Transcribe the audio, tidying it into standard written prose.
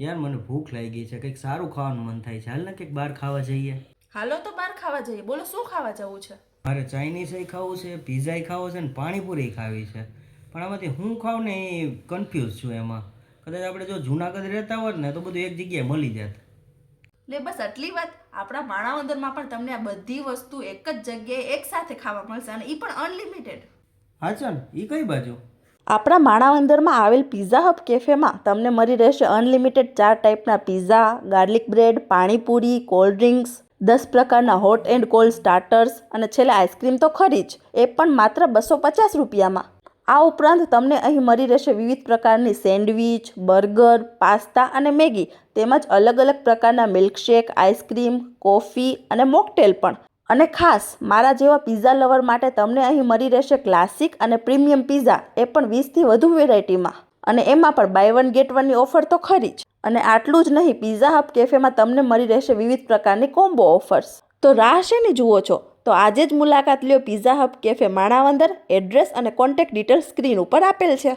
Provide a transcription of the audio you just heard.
યાર મને ભૂખ લાગી છે, કંઈક સારું ખાવાનું મન થાય છે. હાલ ને કંઈક બહાર ખાવા જઈએ. હાલો તો બહાર ખાવા જઈએ. બોલો શું ખાવા જવું છે? મારે ચાઇનીઝ ખાવું છે, પિઝા ખાવો છે ને પાણીપુરી ખાવી છે. પણ આમાંથી હું ખાઉં ને એ કન્ફ્યુઝ છું એમાં. કદાચ આપણે જો જુનાગઢ રહેતા હોત ને તો બધું એક જગ્યાએ મળી જાત. લે બસ આટલી વાત. આપણા માણાવદરમાં પણ તમને આ બધી વસ્તુ એક જ જગ્યાએ એક સાથે ખાવા મળશે અને એ પણ અનલિમિટેડ. હા ચાલ, એ કઈ બાજુ? આપણા માણાવદરમાં આવેલ પિઝા હબ કેફેમાં તમને મળી રહેશે અનલિમિટેડ 4 ટાઈપના pizza, garlic bread, panipuri, cold drinks, 10 પ્રકારના હોટ એન્ડ કોલ્ડ સ્ટાર્ટર્સ અને છેલ્લે આઈસ્ક્રીમ તો ખરી જ, એ પણ માત્ર 250 રૂપિયામાં. આ ઉપરાંત તમને અહીં મળી રહેશે વિવિધ પ્રકારની સેન્ડવિચ, બર્ગર, પાસ્તા અને મેગી તેમજ અલગ અલગ પ્રકારના મિલ્કશેક, આઈસ્ક્રીમ, કોફી અને મોકટેલ પણ. અને ખાસ મારા જેવા પિઝા લવર માટે તમને અહીં મળી રહેશે ક્લાસિક અને પ્રીમિયમ પિઝા, એ પણ 20થી વધુ વેરાયટીમાં. અને એમાં પણ બાય વન ગેટ વનની ઓફર તો ખરી જ. અને આટલું જ નહીં, પિઝા હબ કેફેમાં તમને મળી રહેશે વિવિધ પ્રકારની કોમ્બો ઓફર્સ. તો રાહ શેની જુઓ છો? તો આજે જ મુલાકાત લ્યો pizza hub cafe Manavadar. Address અને કોન્ટેક્ટ ડિટેલ્સ સ્ક્રીન ઉપર આપેલ છે.